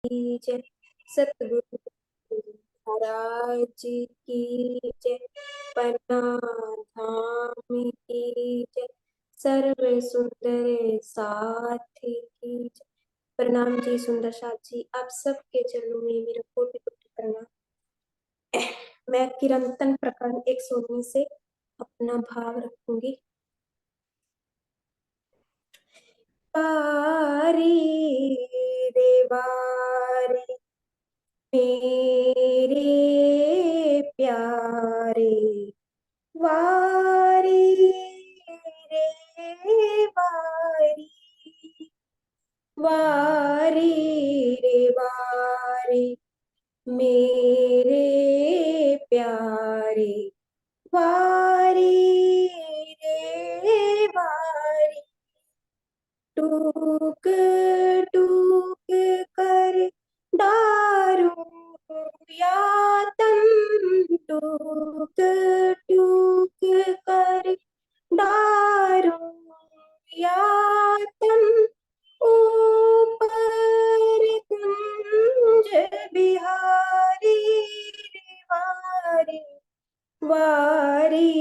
की जय। सतगुरु महाराज की जय। पन्नाधाम की जय। सर्व सुंदर साथी की जय। प्रणाम जी सुंदर साथ जी, आप सबके चरणों में मेरा कोटि कोटि प्रणाम। मैं किरंतन प्रकरण 119 से अपना भाव रखूंगी। पारी रे वारी मेरे प्यारे, वारी रे वारी, वारी रे वारी मेरे प्यारे, वारी रे वारी। टूक टूक कर डारूं या तम, टूक टूक कर डारूं या तम, ऊपर कुंज बिहारी रे वारी, वारी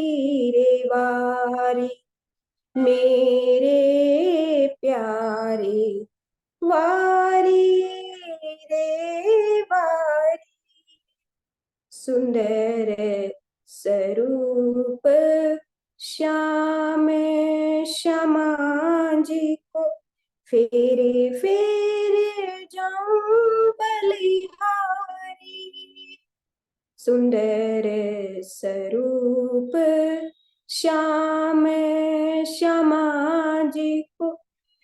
रे वारी मेरे प्यारे, वारी रे वारी। सुंदर स्वरूप श्याम श्यामा जी को, फेरे फेरे जाऊं बलिहारी। सुंदर स्वरूप श्याम श्यामा जी को,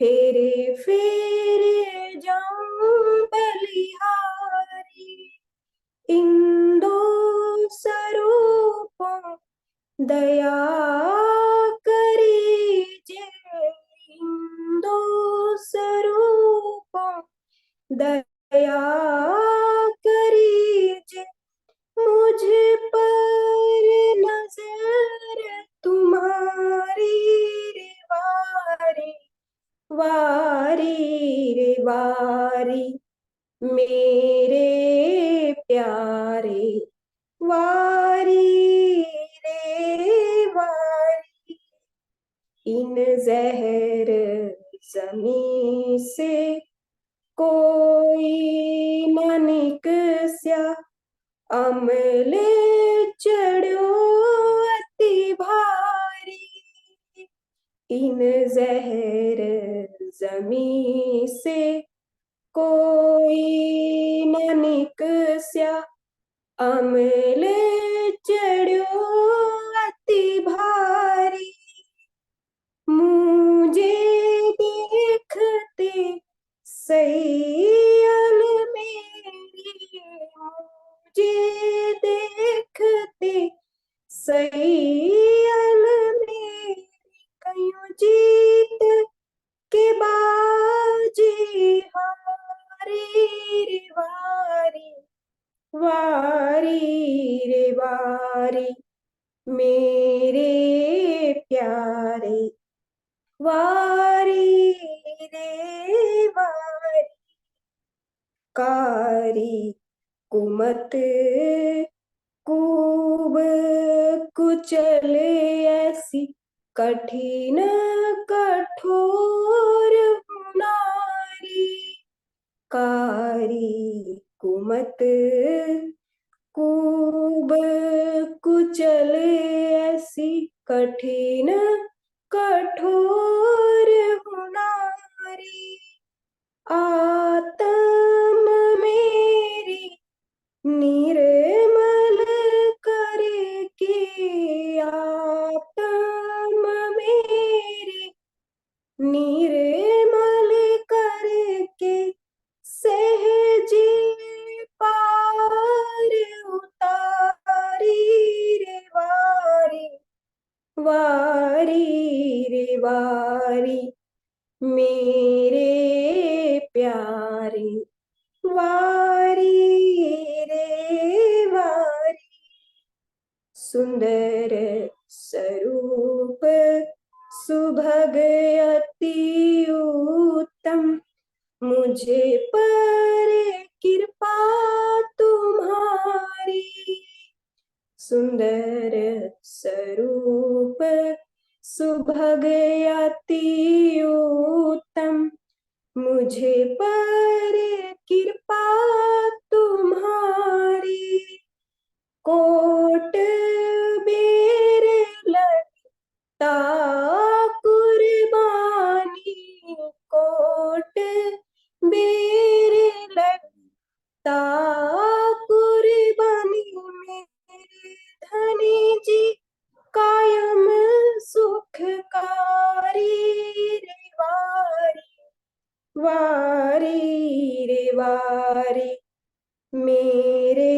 फेरे फेरे जाऊं बलिहारी। इंदो स्वरूपों दया करीजे, इंदो स्वरूपों दया करीजे, मुझ पर नजर तुम्हारी रे वारी, वारी रे वारी मेरे प्यारे, वारी रे वारी। इन जहर जमी से कोई न निकस्या, अमले चढ़ो अति भारी। इन जहर जमी से कोई न निकस्या, अमले चढ़ो अति भारी। मुझे देखते सैयल मेरी, मुझे देखते सैयल मेरी, कयूं जीत के बाजी हारी रे वारी, वारी रे वारी मेरे प्यारे, वारी रे वारी। कारी कुमत खूब कुचल ऐसी, कठिन कठोर नारी। कारी कुमत खूब कुचल ऐसी, कठिन कठोर नारी। आत्म मेरी निर्मल करके, आत्म मेरी निर्मल करके, सहजे पार उतारी रे वारी, वारी रे वारी मेरे प्यारे, वारी रे वारी। सुंदर स्वरूप सुभग अति उत्तम, मुझे पर सुंदर स्वरूप सुभग अति उत्तम, मुझे पर कृपा तुम्हारी, कोट बेर लगता कुर्बानी, कोट बेर लगता कुर्बानी, मेरे धनी जी कायम सुखकारी रे वारी, वारी रे वारी, मेरे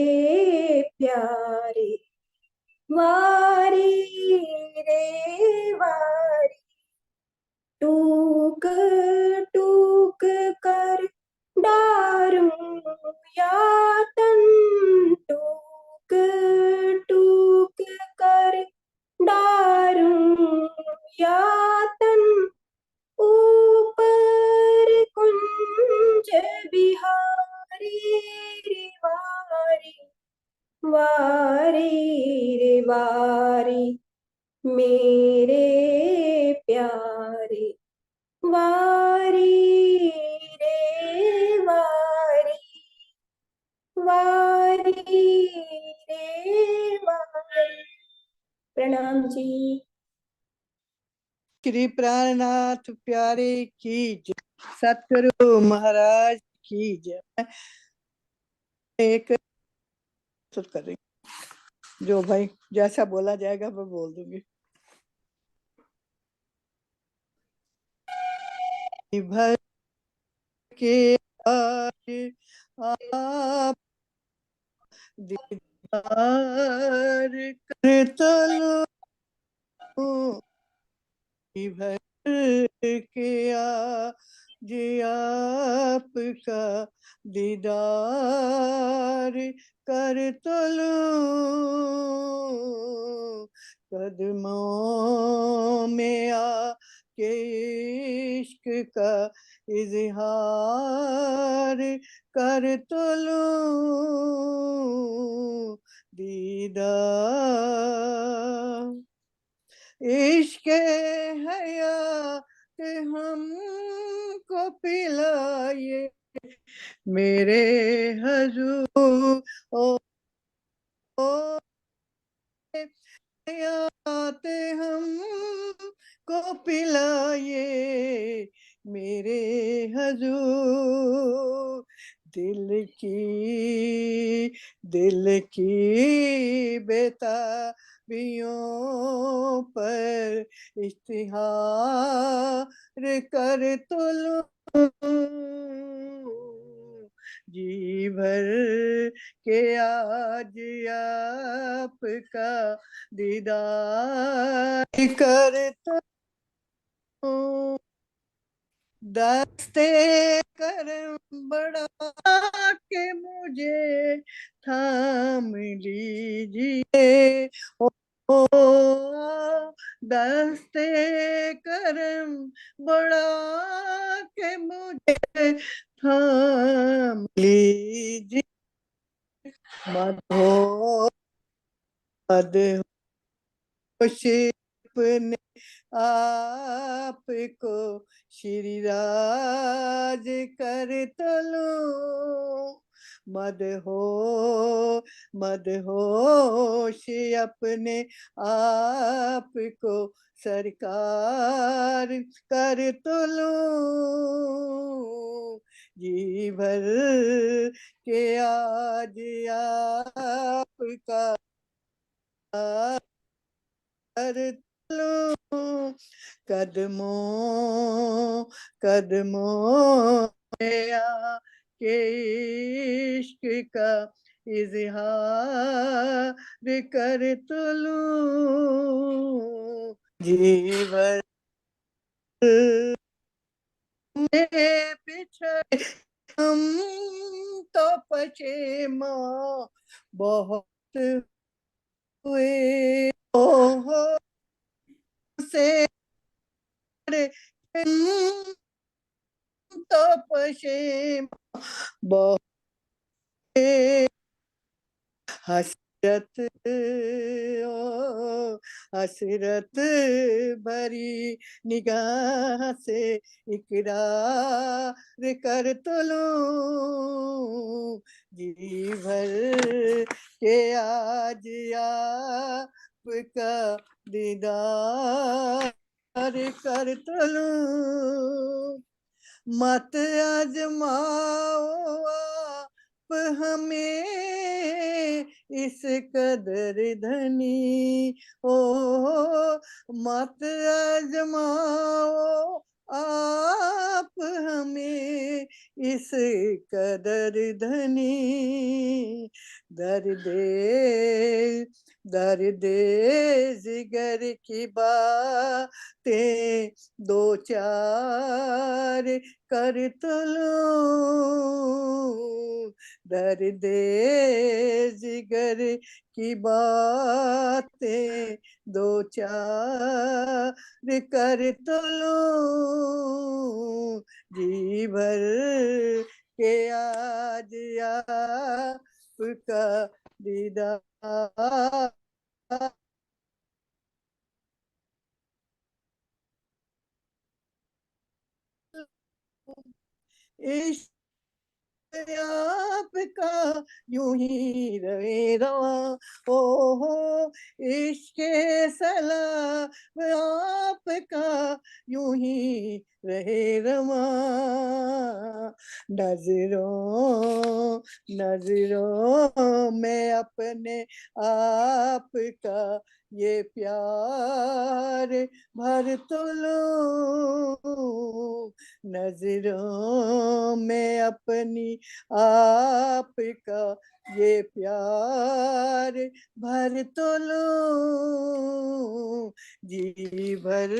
प्यारे वारी रे वारी, टूक टूक कर डारूं यातन, टूक टूक कर डारूं यातन, ऊपर कुंज बिहारी रे वारी, वारी रे वारी, मेरे प्यारे वारी रे वारी, वारी रे वारी। प्रणाम जी। श्री प्राणनाथ प्यारे की जय, सतगुरु महाराज की जय। एक कर रही, जो भाई जैसा बोला जाएगा मैं बोल दूंगी। भर के आज आप दीदार कर तलो, भर के आज आपका दीदार कर तलो, कदमों में आके इश्क का इजहार कर तलो, दीदार इश्क हयात हमको पिलाए, मेरे हजूर ओ हयात हमको पिलाए, मेरे हजूर दिल की बेताबियों पर इश्तिहार कर तुलूं, जी भर के आज आपका दीदार कर तुलूं, दस्ते करम बढ़ा के मुझे थाम लीजिए, ओ दस्ते करम बढ़ा के मुझे थाम लीजिए, मदहोश अपने आपको श्री राज कर तलूं, मदहोश अपने आपको सरकार कर तलूं, जी भर के आज आपका कर तलूं, कदमों में आके इश्क का इजहार कर तलूं, जीवन में बिछड़े हम तो पछेमा बहुत हुए, ओहो से तो पछेमा बहुत, हंस रत ओ हसरत भरी निगाह से इकरार कर तो लूं जी भर के आज आपका दीदार कर तो लूं मत आजमाओ आप हमें इस कदर धनी ओ मत आजमाओ आप हमें इस कदर धनी दर्द जिगर की बातें दो चार कर तो लूं दर्द जिगर की बातें दो चार कर तो लूं जी भर के आज आपका दीदार इश्क आपका यूं ही रहे रवा ओ हो इश्क सलाम आपका यूं ही रहे रवा नजरों नजरों में अपने आपका ये प्यार भर तो लूं नजरों में अपनी आपका ये प्यार भर तो लूं जी भर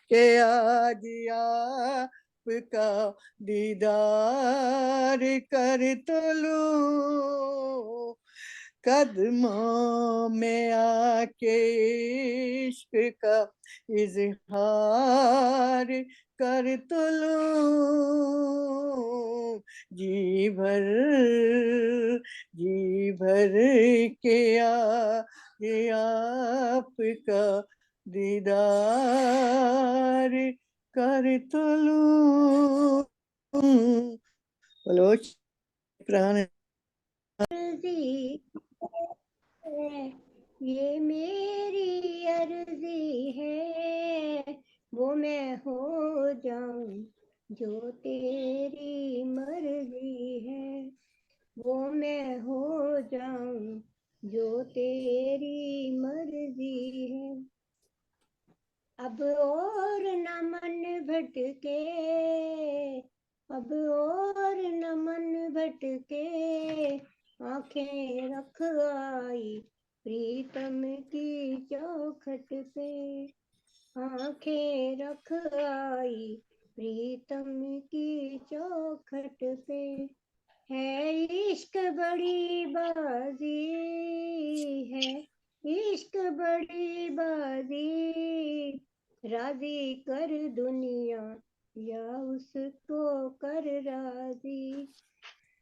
के आज आपका दीदार कर तो लूं कदमों में आके इश्क का इजहार कर तो लूं जी भर के ये आपका दीदार कर तो लूं बोलो प्राण ये मेरी अर्जी है वो मैं हो जाऊं जो तेरी मर्जी है वो मैं हो जाऊं जो तेरी मर्जी है अब और न मन भटके अब और न मन भटके आंखें रख आई प्रीतम की चौखट पे आंखें रख आई प्रीतम की चौखट पे है इश्क बड़ी बाजी है इश्क बड़ी बाजी राजी कर दुनिया या उसको कर राजी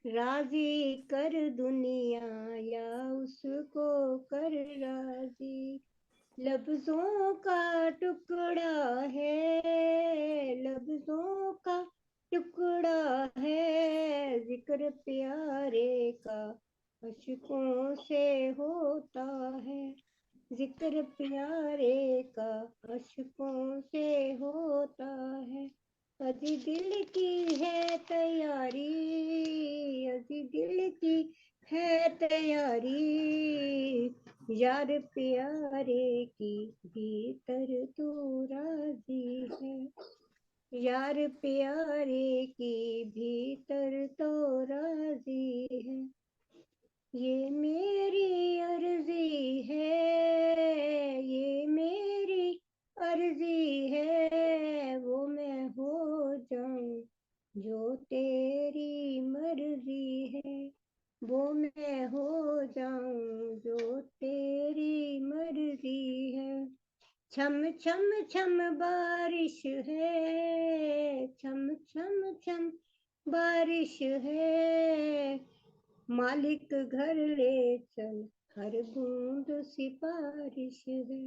कर दुनिया या उसको कर राजी लफ्जों का टुकड़ा है लफ्जों का टुकड़ा है जिक्र प्यारे का अशकों से होता है जिक्र प्यारे का अशकों से होता है अजी दिल की है तैयारी अजी दिल की है तैयारी यार प्यारे की भीतर तू राजी है यार प्यारे की भीतर तो राजी है ये मेरी अर्जी है ये मेरी अर्जी है वो मैं हो जाऊं जो तेरी मर्जी है वो मैं हो जाऊं जो तेरी मर्जी है छम छम छम बारिश है छम छम छम बारिश है मालिक घर ले चल, हर बूंद सिफारिश है।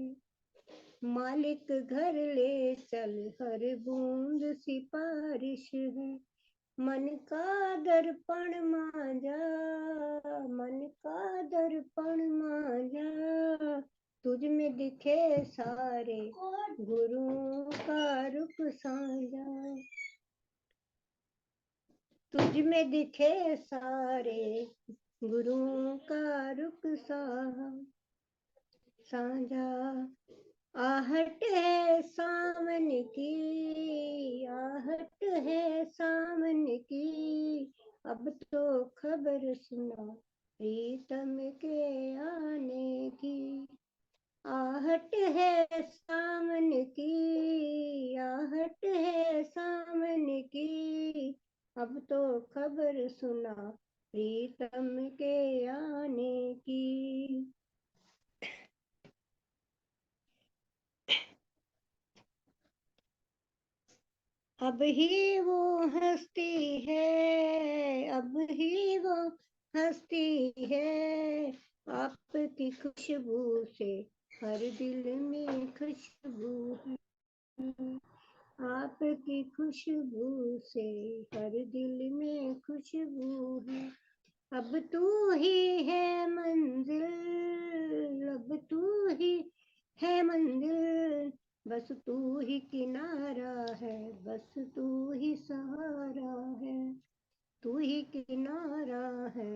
मालिक घर ले चल, हर बूंद सिफारिश है। मन का दर्पण मांझा, मन का दर्पण मांझा, तुझ में दिखे सारे गुरुओं का रुख साझा। तुझ में दिखे सारे गुरुओं का रुख साझा। आहट है सावन की, आहट है सावन की, अब तो खबर सुना प्रीतम के आने की। आहट है सावन की, आहट है सावन की, अब तो खबर सुना प्रीतम के आने की। अब ही वो हस्ती है, अब ही वो हस्ती है, आपकी खुशबू से हर दिल में खुशबू है। आपकी खुशबू से हर दिल में खुशबू है। अब तू ही है मंजिल, अब तू ही है मंजिल, बस तू ही किनारा है, बस तू ही सहारा है। तू ही किनारा है,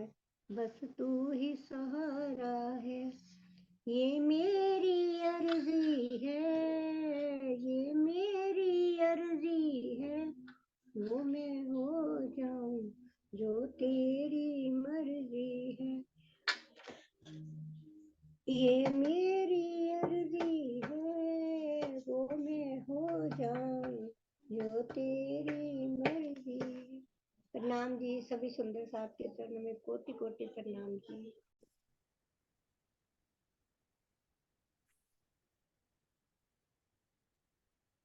बस तू ही सहारा है। ये मेरी अर्जी है, ये मेरी अर्जी है, वो मैं हो जाऊं जो तेरी मर्जी है। ये मेरी अर्जी है, वो मैं हो जाऊं जो तेरी मर्जी है। प्रणाम जी, सभी सुंदर साथ के चरणों में कोटि कोटि प्रणाम जी।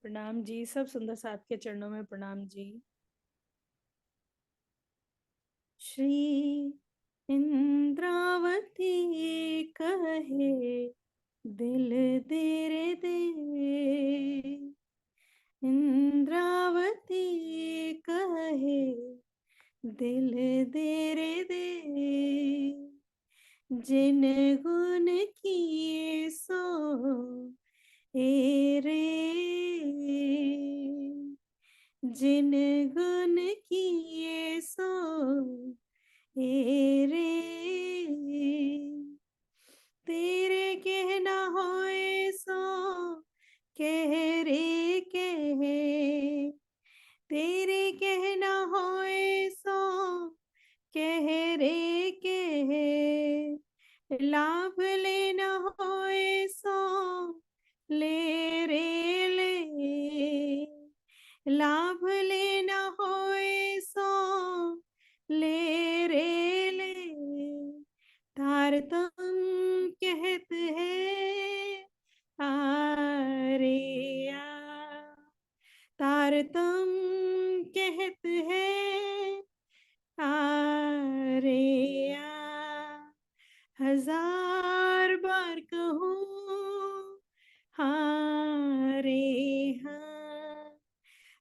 प्रणाम जी, सब सुंदर साथ के चरणों में प्रणाम जी। श्री इंद्रावती कहे दिल दे रे दे, इंद्रावती कहे दिल दे रे दे, जिन गुण किए सो ए रे, जिन गुण किए सो ए रे, तेरे कहना होए सो कह रे कह, तेरे कहना होए सो कह रे कह, लाभ लेना होए सो ले रे ले, लाभ लेना होए सो ले रे ले, तारतम कहत है आरे आ, तारतम कहत है आरे आ, हजार बार कहूँ हाँ रे हाँ,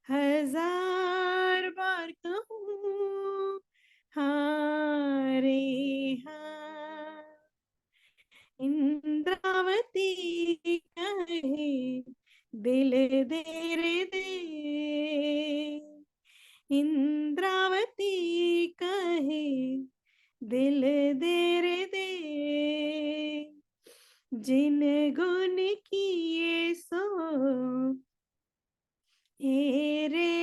हजार बार कहूँ हाँ रे हाँ, इंद्रावती कहे दिल दे रे दे, इंद्रावती कहे दिल दे रे दे, जिन गुण किए सो ए रे,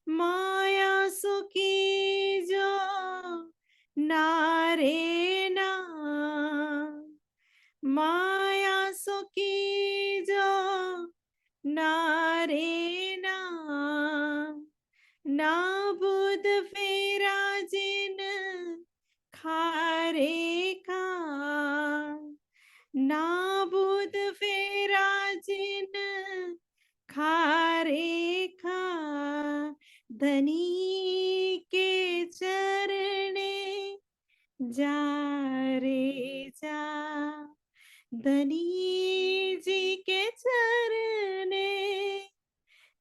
माया सुखी जो नारे ना, माया सुखी जो नारे ना, ना बुध फेरा जिन खारे का, ना बुध फेरा जिन खारे खा, धनी के चर जा रे जा धनी जी के चरने,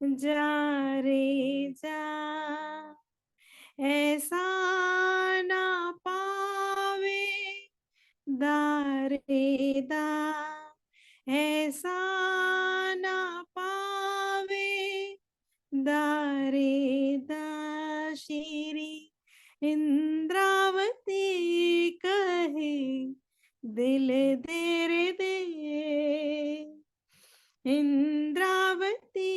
जा रे जा ऐसा ना पावे दारे दा, ऐसा ना पावे दारे दा। श्री इंद्रावती कहे दिल दे रे दे, इंद्रावती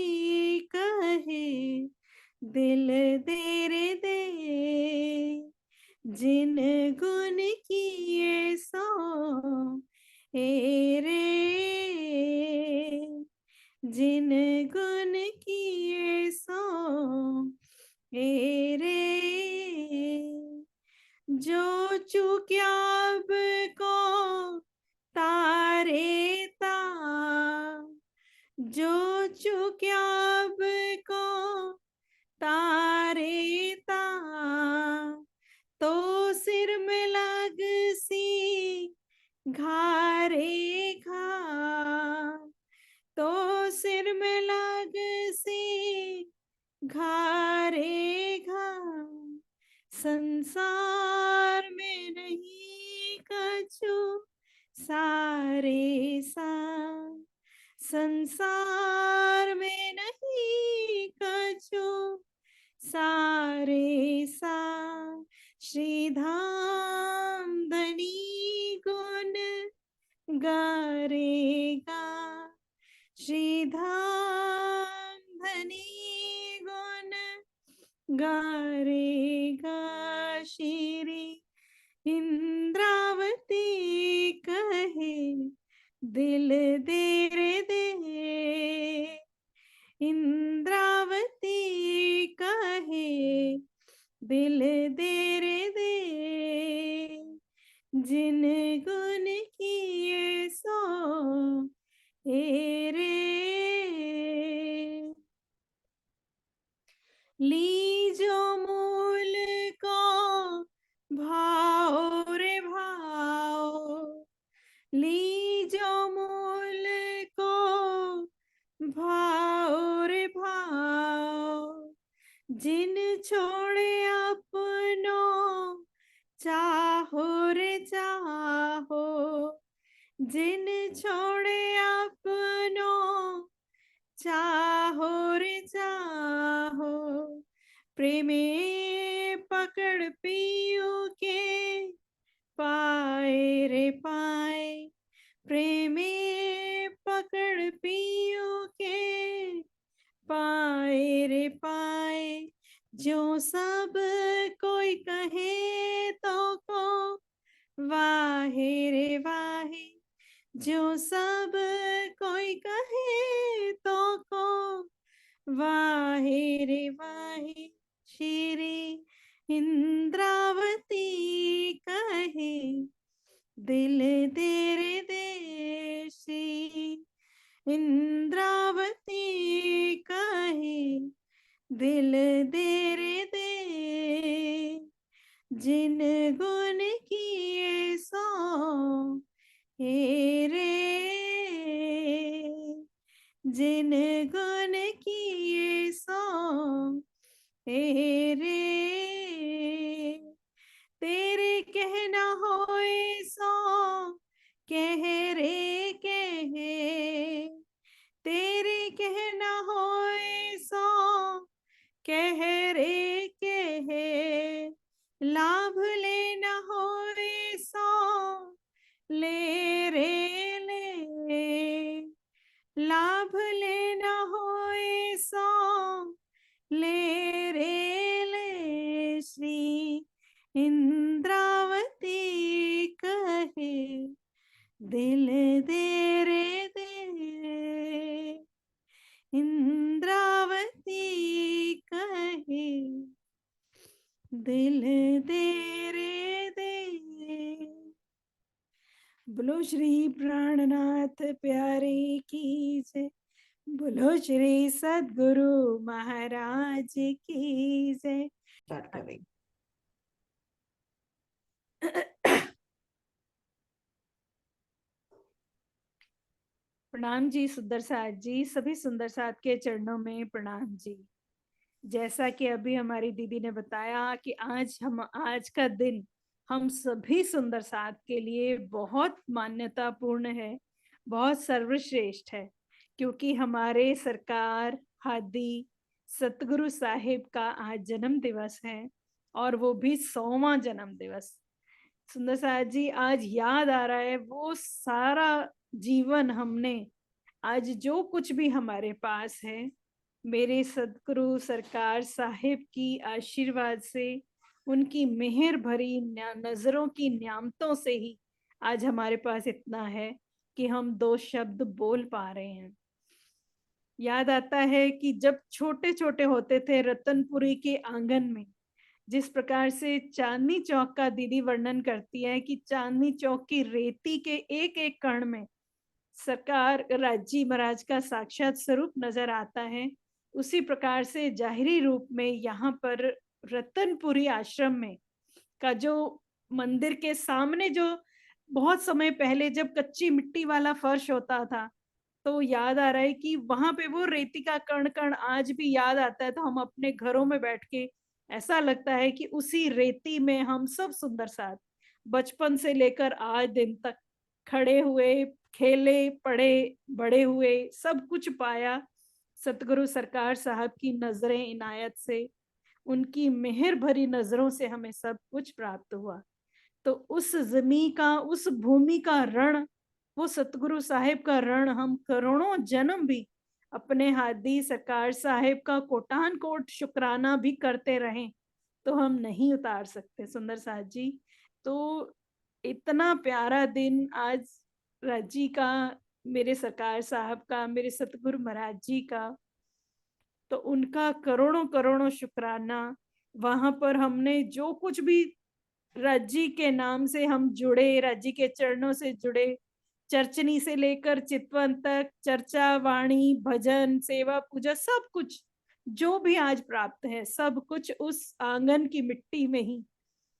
कहे दिल दे रे दे। जिन गुण किए सो ए रे, जिन गुण किए सो ए रे। जो चूक्या अब को तारे ता, जो चूक्या अब को तारे ता, तो सिर में लग सी घारे घा, तो सिर में लग सी घारे घा। संसार में नहीं कछु सारे सा, संसार में नहीं कछु सारे सा। श्रीधाम धनी गुण गारेगा, श्रीधाम धनी गुण गारेगा। श्री इंद्रावती कहे दिल दे रे दे, इंद्रावती कहे दिल दे रे दे। जिन गुण किए सो ए रे, लीजो मूल को भाओ रे भाओ, लीजो मूल को भाओ रे भाओ। जिन छोड़े अपनो चाहो रे चाहो, जिन छोड़े अपनो चाहो रे चाहो। प्रेमे पकड़ पियो के पाए रे पाए, प्रेमे पकड़ पियो के पाए रे पाए। जो सब कोई कहे तो को वाहे रे वाहे, जो सब कोई कहे तो को वाहे रे वाहे। श्री इंद्रावती कहे दिल दे रे दे, श्री इंद्रावती कहे दिल दे रे दे। जिन गुण किए सो हे रे, जिन गुण किए सो हे रे। तेरे कहना होए सो कह रे कहे, तेरे कहना होए सो कह रे कहे। लाभ लेना होए सो ले रे ले, लाभ लेना होए सो ले रे ले। श्री इंद्रावती कहे दिल दे रे दे, इंद्रावती कहे दिल दे रे दे। बोलो श्री प्राणनाथ प्यारे की जय, बोलो श्री सद्गुरु महाराज की जय। स्टार्ट करेंगे। प्रणाम जी सुंदर साथ जी, सभी सुंदर साथ के चरणों में प्रणाम जी। जैसा कि अभी हमारी दीदी ने बताया कि आज का दिन हम सभी सुंदर साथ के लिए बहुत मान्यतापूर्ण है, बहुत सर्वश्रेष्ठ है, क्योंकि हमारे सरकार हादी सतगुरु साहिब का आज जन्म दिवस है और वो भी 100वां जन्म दिवस। सुंदर साथ जी, आज याद आ रहा है वो सारा जीवन हमने, आज जो कुछ भी हमारे पास है, मेरे सदगुरु सरकार साहिब की आशीर्वाद से, उनकी मेहर भरी नजरों की न्यामतों से ही आज हमारे पास इतना है कि हम 2 शब्द बोल पा रहे हैं। याद आता है कि जब छोटे छोटे होते थे रतनपुरी के आंगन में, जिस प्रकार से चांदनी चौक का दीदी वर्णन करती है कि चांदनी चौक की रेती के एक एक कण में सरकार राज्जी महाराज का साक्षात स्वरूप नजर आता है, उसी प्रकार से जाहिरी रूप में यहाँ पर रतनपुरी आश्रम में का जो मंदिर के सामने जो बहुत समय पहले जब कच्ची मिट्टी वाला फर्श होता था, तो याद आ रहा है कि वहां पे वो रेती का कण कण आज भी याद आता है। तो हम अपने घरों में बैठ के ऐसा लगता है कि उसी रेती में हम सब सुंदर साथ बचपन से लेकर आज दिन तक खड़े हुए, खेले, पढ़े, बड़े हुए, सब कुछ पाया सतगुरु सरकार साहब की नजरें इनायत से, उनकी मेहर भरी नजरों से हमें सब कुछ प्राप्त हुआ। तो उस जमी का, उस भूमि का ऋण, वो सतगुरु साहिब का ऋण हम करोड़ों जन्म भी अपने हादी सरकार साहिब का कोटान कोट शुक्राना भी करते रहें तो हम नहीं उतार सकते सुंदर साथ जी। तो इतना प्यारा दिन आज राजी का, मेरे सरकार साहब का, मेरे सतगुरु महाराज जी का, तो उनका करोड़ों करोड़ों शुक्राना। वहां पर हमने जो कुछ भी राज्जी के नाम से हम जुड़े, राज्जी के चरणों से जुड़े, चर्चनी से लेकर चितवन तक, चर्चा, वाणी, भजन, सेवा, पूजा, सब कुछ जो भी आज प्राप्त है, सब कुछ उस आंगन की मिट्टी में ही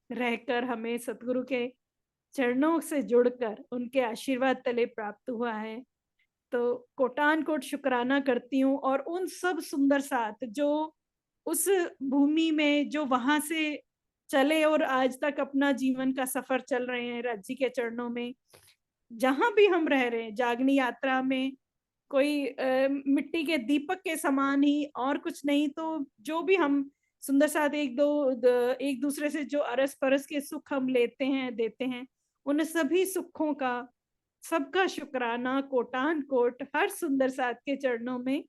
रहकर हमें सतगुरु के चरणों से जुड़कर उनके आशीर्वाद तले प्राप्त हुआ है। तो कोटान कोट शुक्राना करती हूँ और उन सब सुंदर साथ जो उस भूमि में, जो वहां से चले और आज तक अपना जीवन का सफर चल रहे हैं राज्य के चरणों में, जहां भी हम रह रहे हैं, जागनी यात्रा में कोई मिट्टी के दीपक के समान ही और कुछ नहीं, तो जो भी हम सुंदर साथ एक दूसरे से जो अरस परस के सुख हम लेते हैं, देते हैं, उन सभी सुखों का सबका शुक्राना कोटान कोट हर सुंदर साथ के चरणों में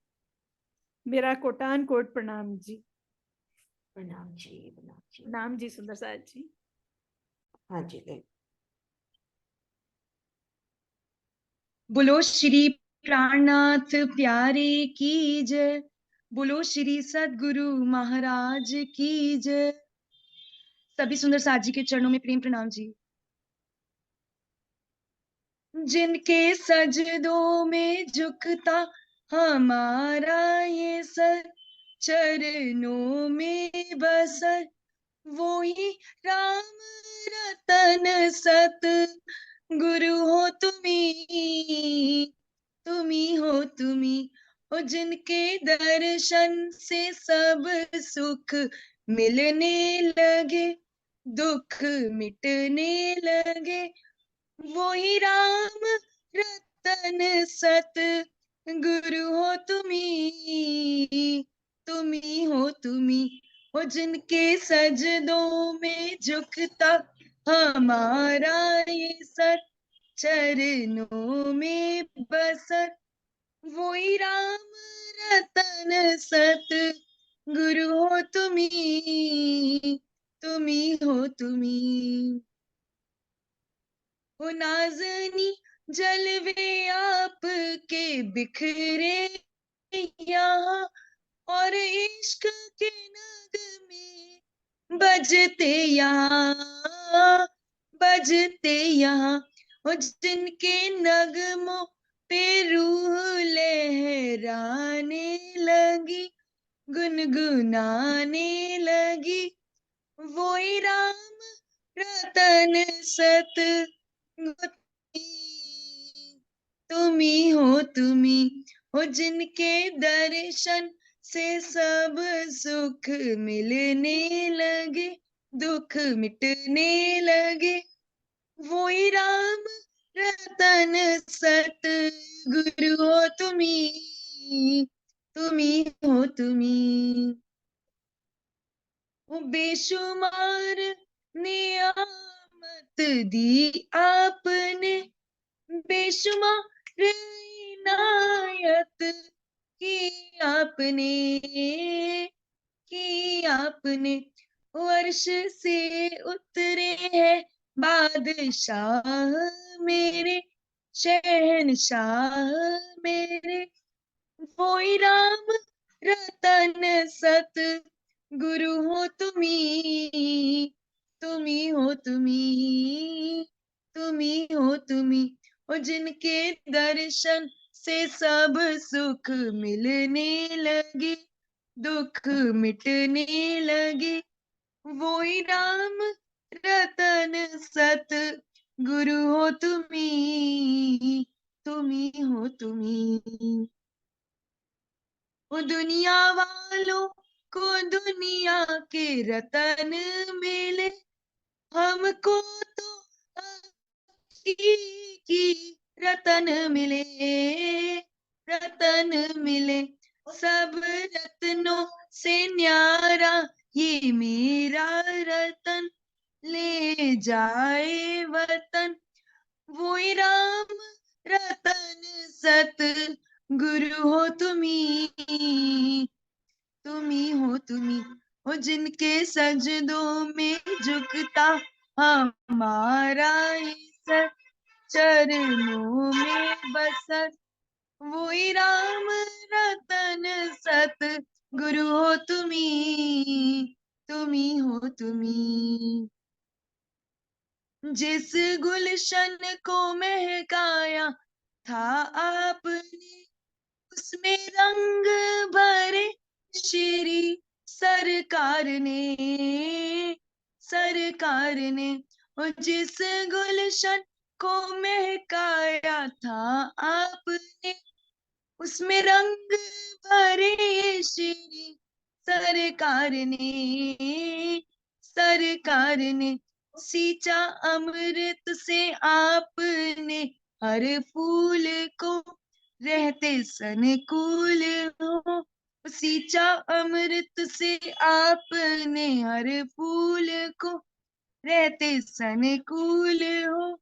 मेरा कोटान कोट प्रणाम जी। प्रणाम जी, प्रणाम जी। प्रणाम जी सुंदर साथ जी। हाँ जी, ले। बोलो श्री प्राणनाथ प्यारे की जय, बोलो श्री सदगुरु महाराज की जय। सभी सुंदर साथ जी के चरणों में प्रेम प्रणाम जी। जिनके सजदों में झुकता हमारा ये सर, चरणों में बसर वो ही राम रतन सत गुरु हो तुम्ही, तुम्ही हो तुम्ही। और जिनके दर्शन से सब सुख मिलने लगे, दुख मिटने लगे, वो ही राम रतन सत गुरु हो तुम्ही, तुम्ही हो तुम्ही। और जिनके सजदों में झुकता हमारा ये सर, चरणों में बसर वो ही राम रतन सत गुरु हो तुम्ही, तुम्ही हो तुम्ही। हो नाज़नी जलवे आपके बिखरे यहाँ, और इश्क के नगमे बजते यहाँ, बजते यहाँ। और जिनके नगमों पे रूह लहराने लगी, गुनगुनाने लगी, वो ही राम रतन सत तुम्ही हो जिनके दर्शन से सब सुख मिलने लगे, दुख मिटने लगे। वही राम रतन सत गुरु हो तुम्ही हो तुम्ही। वो बेशुमार नियामत दी आपने, बेशुमार इनायत की आपने वर्ष से उतरे हैं बादशाह मेरे, शहनशाह मेरे। वही राम रतन सत गुरु हो तुम्ही हो तुम्ही हो जिनके दर्शन से सब सुख मिलने लगे, दुख मिटने लगे। वही राम रतन सत गुरु हो तुम्ही हो तुम्ही। वो दुनिया वालों को दुनिया के रतन मिले, हमको तो की रतन मिले, सब रत्नों से न्यारा ये मेरा रतन, ले जाए वतन। वही राम रतन सत गुरु हो तुम्ही हो जिनके सजदों में झुकता हमारा सर, चरणों में बसर। वही राम रतन सत गुरु हो तुम्ही हो तुम्ही। जिस गुलशन को महकाया था आपने, उसमें रंग भरे श्री सरकार ने। और जिस गुलशन को महकाया था आपने, उसमें रंग भरे श्री सरकार ने। सींचा अमृत से आपने हर फूल को, रहते सनकूल हो। सींचा अमृत से आपने हर फूल को, रहते सनकूल हो।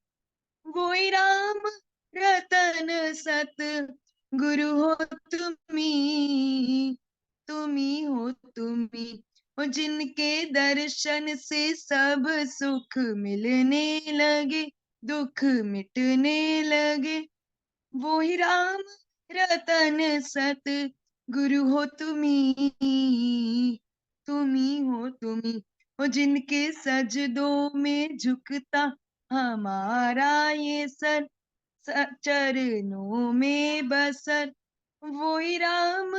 वही राम रतन सत गुरु हो तुम्ही हो जिनके दर्शन से सब सुख मिलने लगे, दुख मिटने लगे। वही राम रतन सत गुरु हो तुम्ही हो जिनके सजदों में झुकता हमारा ये सर, चरणों में बसर। वही राम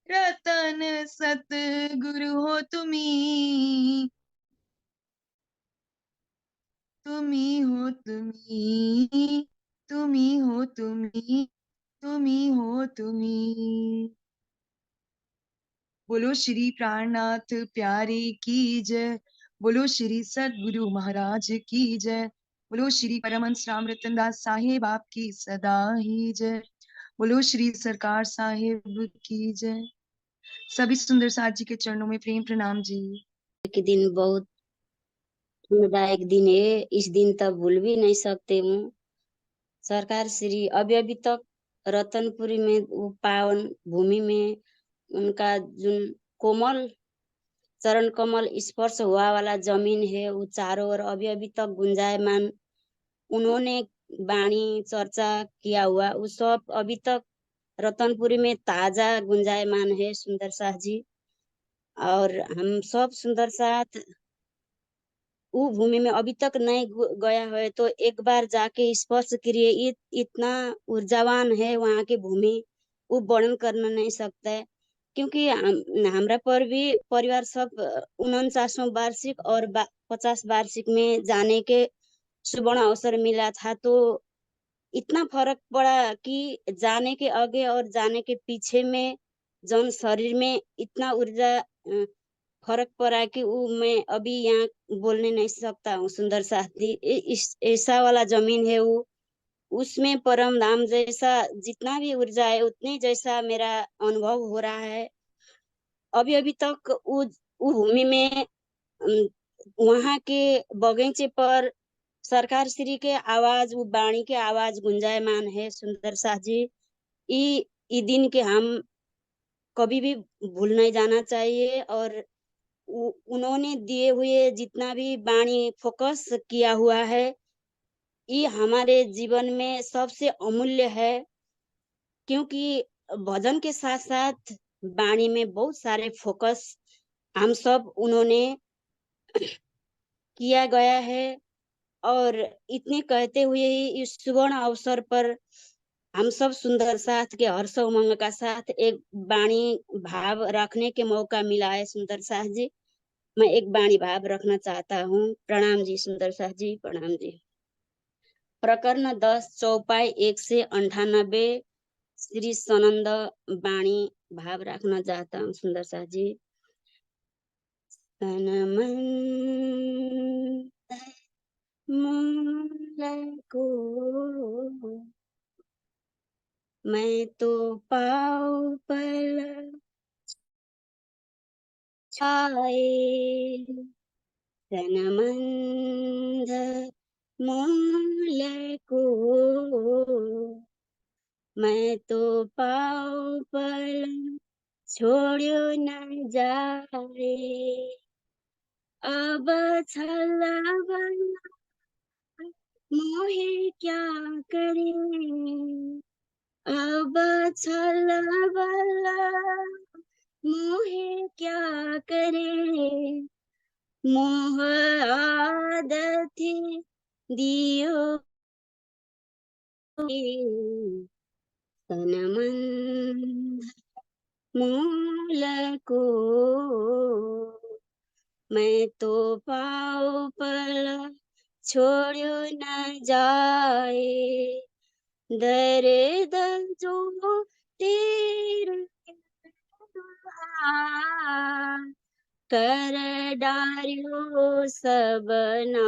रतन सत गुरु हो तुम्ही हो तुम्ही। बोलो श्री प्राणनाथ प्यारे की जय, बोलो श्री सदगुरु महाराज की जय, बोलो श्री परमहंस राम रतन दास साहेब आपकी सदा ही जय, बोलो श्री सरकार साहेब की जय। सभी सुंदर साथ जी के चरणों में प्रेम प्रणाम जी। के दिन बहुत दुखदायक दिन है, इस दिन तक भूल भी नहीं सकते हूँ। सरकार श्री अभी तक रतनपुरी में वो पावन भूमि में उनका जो कोमल चरण कमल स्पर्श हुआ वाला जमीन है, वो चारों ओर अभी तक गुंजायमान, उन्होंने वाणी चर्चा किया हुआ वो सब अभी तक रतनपुरी में ताजा गुंजायमान है सुंदर शाह जी। और हम सब सुंदर साथ वो भूमि में अभी तक नहीं गया है, तो एक बार जाके स्पर्श करिए। इतना ऊर्जावान है वहाँ की भूमि, वो वर्णन करना नहीं सकता है। क्योंकि हमारा पर भी परिवार सब 49वां वार्षिक और 50 वार्षिक में जाने के सुवर्ण अवसर मिला था। तो इतना फर्क पड़ा कि जाने के आगे और जाने के पीछे में जौन शरीर में इतना ऊर्जा फर्क पड़ा कि वो मैं अभी यहाँ बोलने नहीं सकता हूँ। सुंदर साथी इस ऐसा वाला जमीन है वो, उसमें परम धाम जैसा जितना भी ऊर्जा है उतने जैसा मेरा अनुभव हो रहा है। अभी अभी तक वो भूमि में वहाँ के बगीचे पर सरकार श्री के आवाज, वो वाणी के आवाज गुंजायमान है। सुंदर साथ जी, ई दिन के हम कभी भी भूल नहीं जाना चाहिए। और उन्होंने दिए हुए जितना भी वाणी फोकस किया हुआ है, ये हमारे जीवन में सबसे अमूल्य है। क्योंकि भजन के साथ साथ वाणी में बहुत सारे फोकस हम सब उन्होंने किया गया है। और इतने कहते हुए ही इस सुवर्ण अवसर पर हम सब सुंदर साथ के हर्ष उमंग का साथ एक वाणी भाव रखने के मौका मिला है। सुंदर साथ जी, मैं एक वाणी भाव रखना चाहता हूँ। प्रणाम जी सुंदर साथ जी, प्रणाम जी। प्रकरण 10 चौपाई 1 से 98 श्री सनंद वाणी भाव रखना चाहता हूँ। सुंदर साथ जी। को मैं तो पाऊं पल छाए, तनमंद मूल को मैं तो पाऊं पल छोड़ो न जाए। अब छला बला मोहे क्या करे, अब छला बला मोहे क्या करे। मोह आदत दियो तनमंद मूल को मैं तो पाओ पल छोड़ो न जाए। दर्द जो तेरे कर डारियो सबना,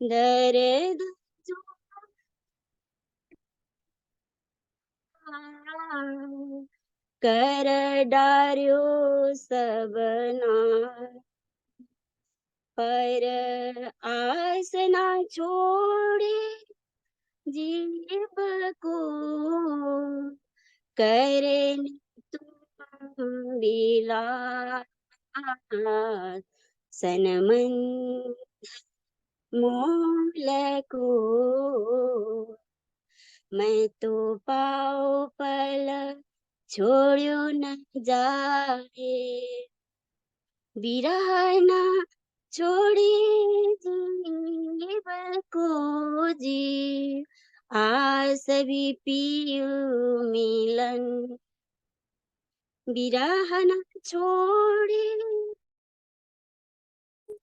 दर्द जो कर डारियो सबना, पर आस ना छोड़े जीव को करे तुम बिलास सनमन मूल को मैं तो पाओ पल छोड़ो न जाए। विरह ना छोड़े जीव को जी, आस भी पियो मिलन। विरह न छोड़े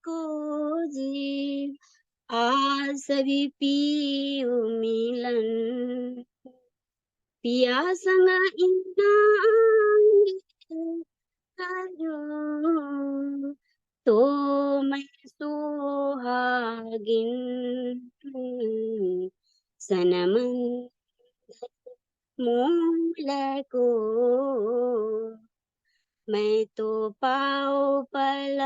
को जी, आस भी पियो मिलन। पिया संग इन्ना करो तो मैं सुहागिन सनमन मूल को मैं तो पाओ पल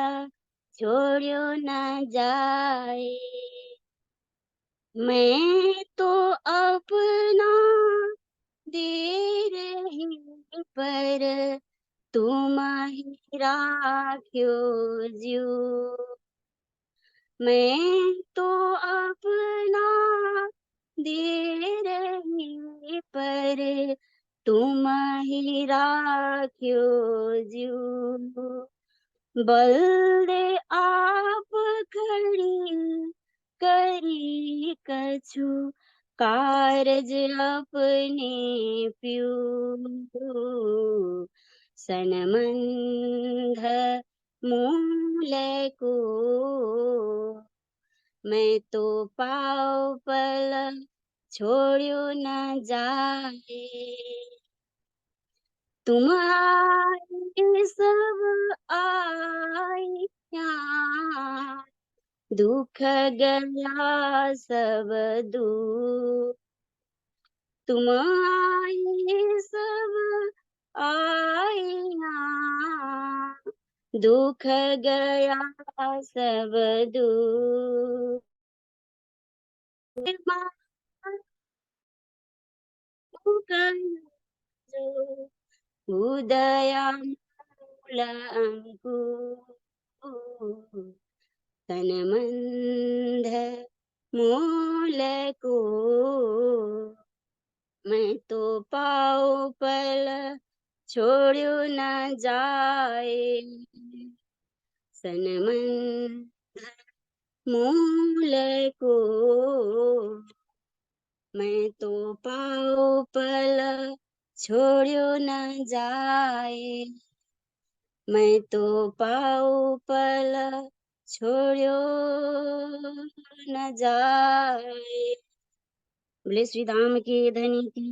छोड़ो न जाए। मैं तो अपना दे रही पर तुम ही राख्यो ज्यू। मैं तो अपना दे रही पर तुम ही राख्यो ज्यू। बल दे आप खड़ी करी कछु कारज अपने प्यू। सनमंध मूल को मैं तो पाँव पल छोड़्यो न जाए, तुम्हारे सब आईया, दुख गया सब दूर, तुम्हारे सब आईया, दुख गया सब दूर, उदया मूल अंकुर, तन मंद मूल को, मैं तो पाँव पल छोड़्यो न जाए, सन मंद मूल को, मैं तो पाँव पल छोड़्यो न जाए, मैं तो पाँव पल छोड़्यो न जाए। बोले श्री धाम की धनी की,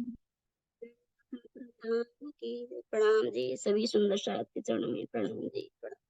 प्रणाम की, प्रणाम जी। सभी सुंदर साथ के चरणों में प्रणाम जी, प्रणाम।